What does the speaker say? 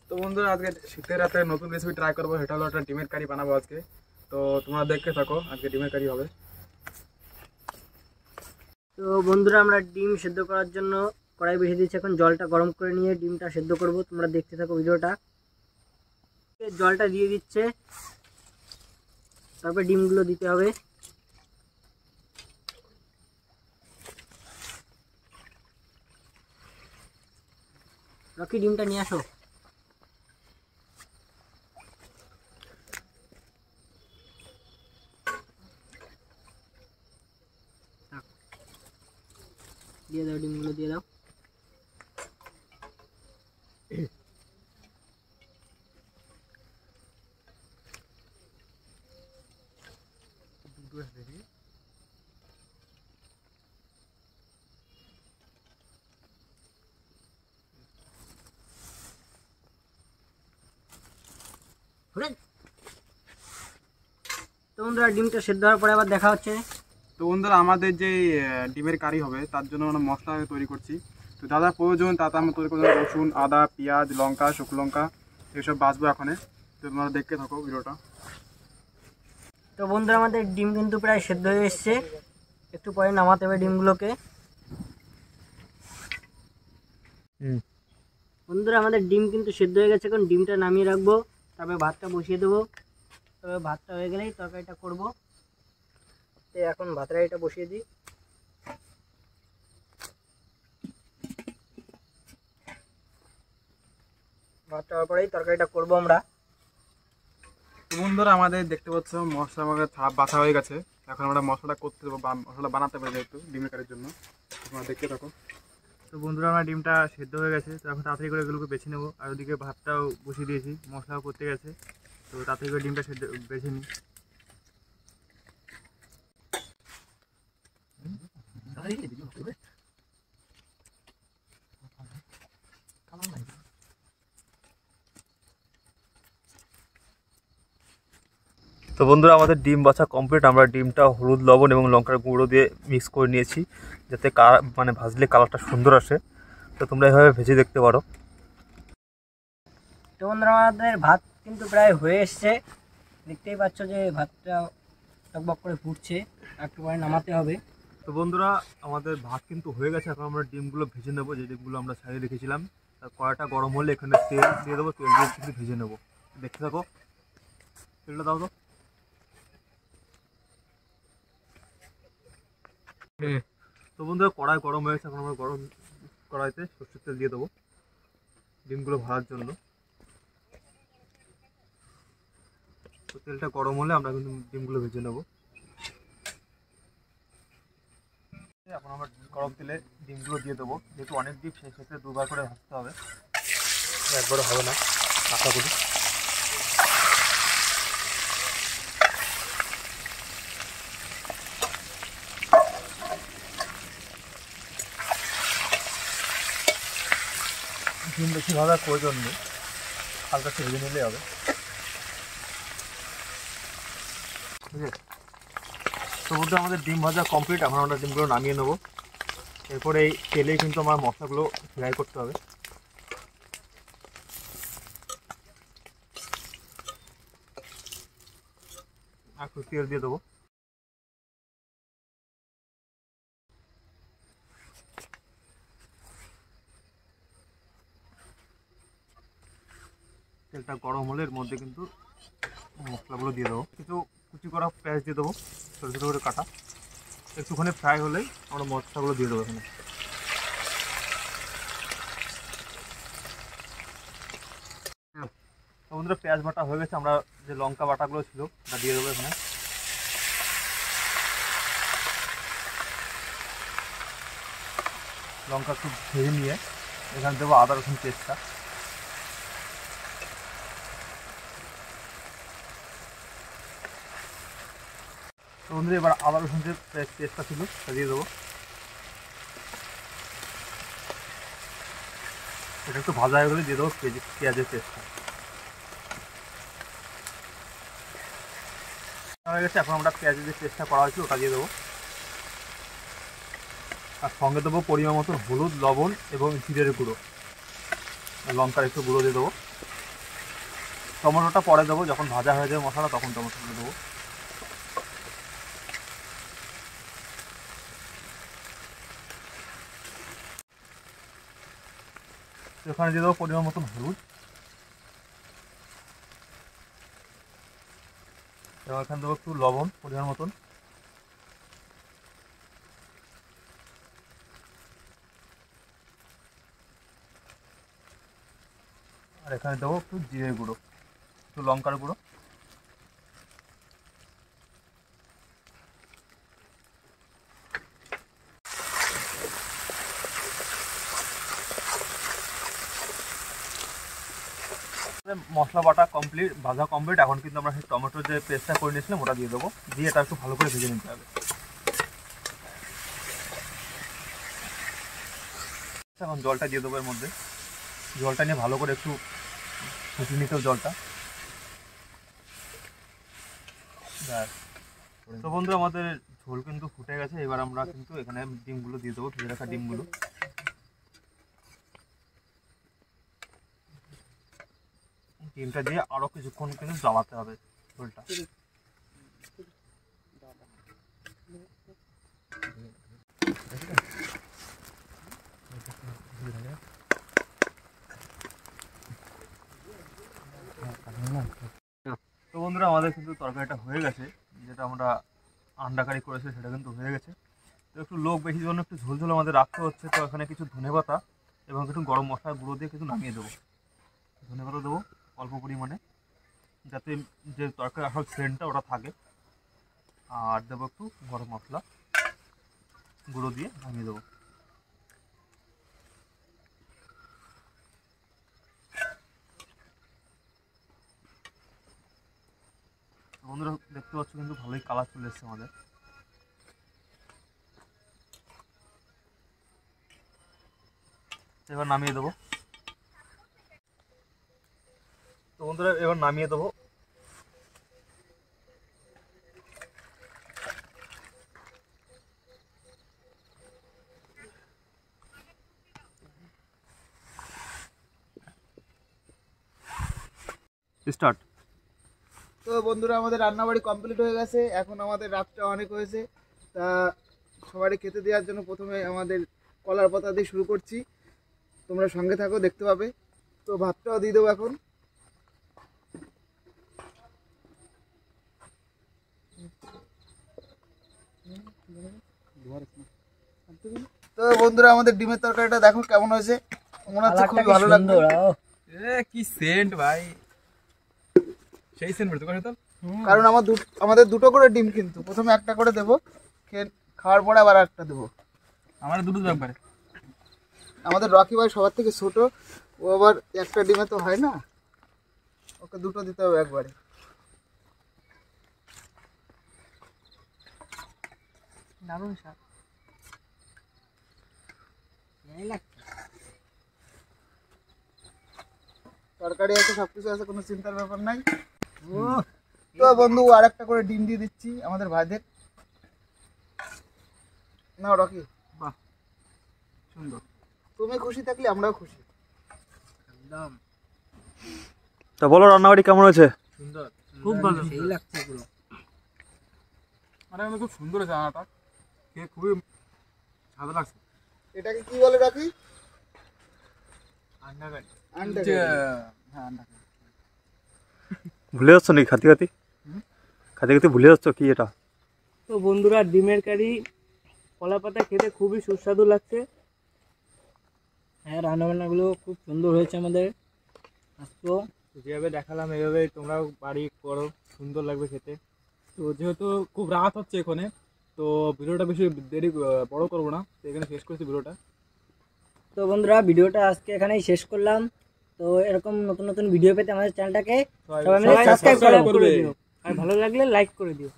তো বন্ধুরা আজকে শীতের রাতে নতুন রেসিপি ট্রাই করবো, সেটা হলো একটা ডিমের কারি বানাবো আজকে। তো তোমরা দেখতে থাকো, আজকে ডিমের কারি হবে। তো বন্ধুরা আমরা ডিম সেদ্ধ করার জন্য কড়াই বসিয়ে দিচ্ছি। এখন জলটা গরম করে নিয়ে ডিমটা সেদ্ধ করব, তোমরা দেখতে থাকো ভিডিওটা। জলটা দিয়ে দিচ্ছে, তারপর ডিমগুলো দিতে হবে। রকি ডিমটা নিয়ে আসো। দিয়ে দাও, ডিমগুলো দিয়ে দাও। তো বন্ধুরা ডিমটা সেদ্ধ হওয়ার পরে আবার দেখা হচ্ছে। তো বন্ধুরা আমাদের যে ডিমের কারি হবে তার জন্য আমরা মশলা তৈরি করছি। তো দাদা প্রয়োজন তাতে আমরা তৈরি করবো রসুন, আদা, পেঁয়াজ, লঙ্কা, শুকনো লঙ্কা এসব বাছবো এখানে। তো তোমরা দেখতে থাকো ভিডিওটা। তো বন্ধুরা আমাদের ডিম কিন্তু প্রায় সেদ্ধ হয়ে এসছে, একটু পরে নামাতে হবে ডিমগুলোকে। বন্ধুরা আমাদের ডিম কিন্তু সেদ্ধ হয়ে গেছে, এখন ডিমটা নামিয়ে রাখবো, তারপরে ভাতটা বসিয়ে দেবো। তবে ভাতটা হয়ে গেলেই তরকারিটা করবো। তো এখন ভাতটা বসিয়ে দিই। ভাতটা হওয়ার পরেই তরকারিটা করবো আমরা। তো বন্ধুরা আমাদের দেখতে পাচ্ছ মশলা আমাদের বাছা হয়ে গেছে। এখন আমরা মশলাটা করতে দেবো, মশলা বানাতে পারি যেহেতু ডিমের কারির জন্য। তোমরা দেখতে থাকো। তো বন্ধুরা আমার ডিমটা সেদ্ধ হয়ে গেছে, তো এখন তাড়াতাড়ি করে এগুলোকে বেছে নেবো। আর ওদিকে ভাতটাও বসিয়ে দিয়েছি, মশলাও করতে গেছে। তো তাড়াতাড়ি করে ডিমটা সেদ্ধ বেছে নিই। তো বন্ধুরা আমাদের ডিম বাছা কমপ্লিট। আমরা ডিমটা হলুদ, লবণ এবং লঙ্কার গুঁড়ো দিয়ে মিক্স করে নিয়েছি, যাতে মানে ভাজলে কালারটা সুন্দর আসে। তো তোমরা এভাবে ভেজে দেখতে পারো। তো বন্ধুরা আমাদের ভাত কিন্তু প্রায় হয়ে এসছে, দেখতেই পাচ্ছ যে ভাতটা টকবক করে ফুটছে, একটু পরে নামাতে হবে। তো বন্ধুরা আমাদের ভাত কিন্তু হয়ে গেছে, এখন আমরা ডিমগুলো ভেজে নেবো। যে ডিমগুলো আমরা সাইডে রেখেছিলাম, তার কড়াটা গরম হলে এখানে তেল দিয়ে দেবো, তেল দিয়ে কিন্তু ভেজে নেবো। দেখতে থাকো, তেলটা দাও তো। তো বন্ধুরা কড়াই গরম হয়ে গেছে, এখন আমরা গরম কড়াইতে সরষের তেল দিয়ে দেবো ডিমগুলো ভাজার জন্য। তো তেলটা গরম হলে আমরা কিন্তু ডিমগুলো ভেজে নেবো। এখন আমরা গরম তেলে ডিমগুলো দিয়ে দেবো। যেহেতু অনেক ডিম, সেই ক্ষেত্রে দুবার করে ভাজতে হবে, একবারে হবে না। আশা করি ডিম বেশি ভাজার প্রয়োজন নেই, হালকা একটু ভেজে নিলেই হবে। ঠিক আছে, তো বলতে আমাদের ডিম ভাজা কমপ্লিট। এখন আমরা ডিমগুলো নামিয়ে নেবো। এরপরে এই তেলেই কিন্তু আমার মশলাগুলো ফ্রাই করতে হবে। একটু তেল দিয়ে দেবো। তেলটা গরম হলে এর মধ্যে কিন্তু মশলাগুলো দিয়ে দেবো। কিছু কুচি করা পেঁয়াজ দিয়ে দেবো, ছোটো ছোটো করে কাটা। একটুখানি ফ্রাই হলেই আমরা মশলাগুলো দিয়ে দেবো এখানে। বন্ধুরা পেঁয়াজ বাটা হয়ে গেছে, আমরা যে লঙ্কা বাটাগুলো ছিল ওটা দিয়ে দেবো এখানে। লঙ্কা একটু ভেজে নিয়ে এখানে দেবো আদা রসুন পেস্টটা। তো বন্ধুরা এবার আদা রসুন যে পেস্টটা ছিল সেটা দিয়ে দেবো। এটা একটু ভাজা হয়ে গেলে দিয়ে দেবো পেঁয়াজের পেস্টটা। হয়ে গেছে, এখন আমরা পেঁয়াজের যে পেস্টটা করা হয়েছে ওটা দিয়ে দেবো। আর সঙ্গে দেবো পরিমাণ মতো হলুদ, লবণ এবং জিরের গুঁড়ো, লঙ্কার একটু গুঁড়ো দিয়ে দেবো। টমেটোটা পরে দেবো, যখন ভাজা হয়ে যাবে মশলা তখন টমেটোটা দেবো। এখানে দিয়ে দেবো পরিমাণ মতন হলুদ, এবং এখানে দেবো একটু লবণ পরিমাণ মতন, আর এখানে দেবো একটু জিরে গুঁড়ো, একটু লঙ্কার গুঁড়ো। মশলা বাটা কমপ্লিট, ভাজা কমপ্লিট। এখন কিন্তু আমরা সেই টমেটোর যে পেস্টটা করে নিয়েছিলাম ওটা দিয়ে দেবো, দিয়ে এটা একটু ভালো করে ভেজে নিতে হবে। এখন জলটা দিয়ে দেবো এর মধ্যে, জলটা নিয়ে ভালো করে একটু ফুটিয়ে নিতে হবে জলটা। তো বন্ধু আমাদের ঝোল কিন্তু ফুটে গেছে, এবার আমরা কিন্তু এখানে ডিমগুলো দিয়ে দেবো, ভেজে রাখা ডিমগুলো। ডিমটা দিয়ে আরো কিছুক্ষণ কিন্তু জ্বালাতে হবে ঝোলটা। তো বন্ধুরা আমাদের কিন্তু তরকারিটা হয়ে গেছে, যেটা আমরা আন্ডা কারি করেছি সেটা কিন্তু হয়ে গেছে। তো একটু লোক বেশি জন্য একটু ঝোল ঝোল আমাদের রাখতে হচ্ছে। তো এখানে কিছু ধনেপাতা এবং একটু গরম মশলা গুঁড়ো দিয়ে কিছু নামিয়ে দেবো। ধনেপাতা দেবো অল্প পরিমাণে, যাতে যে তরকারি আসল সেন্টটা ওটা থাকে। আর দেবো একটু গরম মশলা গুঁড়ো দিয়ে নামিয়ে দেবো। বন্ধুরা দেখতে পাচ্ছ কিন্তু ভালোই কালার চলে এসছে আমাদের। এবার নামিয়ে দেবো। তো বন্ধুরা এবার নামিয়ে দেবো। স্টার্ট। তো বন্ধুরা আমাদের রান্নাবাড়ি কমপ্লিট হয়ে গেছে, এখন আমাদের রাতটা অনেক হয়েছে, তা সবারই খেতে দেওয়ার জন্য প্রথমে আমাদের কলার পাতা দিয়ে শুরু করছি। তোমরা সঙ্গে থাকো, দেখতে পাবে। তো ভাতটাও দিয়ে দেবো এখন। তো বন্ধুরা আমাদের ডিমের তরকারিটা দেখো কেমন হয়েছে, মনে হচ্ছে খুব ভালো লাগবে। কি সেন্ট ভাই, সেই সেন্ট বেরোতে পারে তো। কারণ আমাদের দুটো করে ডিম, কিন্তু প্রথমে একটা করে দেবো, খাওয়ার পরে আবার একটা দেবো। আমার দুটো একবারে। আমাদের রকি ভাই সবার থেকে ছোট, ও আবার একটা ডিমে তো হয় না, ওকে দুটো দিতে হবে একবারে। দারুণ স্বাদ তরকারি আছে, সবকিছু আছে, কোনো চিন্তার ব্যাপার নাই। তো বন্ধু আর একটা করে ডিম দিয়ে দিচ্ছি আমাদের ভাইদের। না রকি, বাহ সুন্দর। তুমি খুশি থাকলে আমরাও খুশি। একদম তা বলো রান্নাবাড়ি কেমন হয়েছে? সুন্দর, খুব ভালো, সেই লাগছে পুরো। মানে খুব সুন্দর হয়েছে রান্নাটা, খেয়ে খুবই ভালো লাগছে। এটাকে কি বলে রকি? আন্ডা কারি। আন্ডা যে, কারি। হ্যাঁ আন্ডা কারি। ভুলে যাচ্ছ নাকি খাতে খাতে? খাতে খাতে ভুলে যাচ্ছ কি এটা? তো বন্ধুরা ডিমের কারি কলা পাতা খেতে খুবই সুস্বাদু লাগছে। হ্যাঁ, রান্নাবান্নাগুলো খুব সুন্দর হয়েছে আমাদের। তো যেভাবে দেখালাম এইভাবে তোমরাও বাড়ি করো, সুন্দর লাগবে খেতে। তো যেহেতু খুব রাত হচ্ছে এখানে, তো ভিডিওটা বেশি দেরি বড় করবো না, তো এখানে শেষ করছি ভিডিওটা। তো বন্ধুরা ভিডিওটা আজকে এখানেই শেষ করলাম। তো এরকম নতুন নতুন ভিডিও পেতে আমাদের চ্যানেলটাকে সবাই মিলে সাবস্ক্রাইব করে দিও, আর ভালো লাগলে লাইক করে দিও।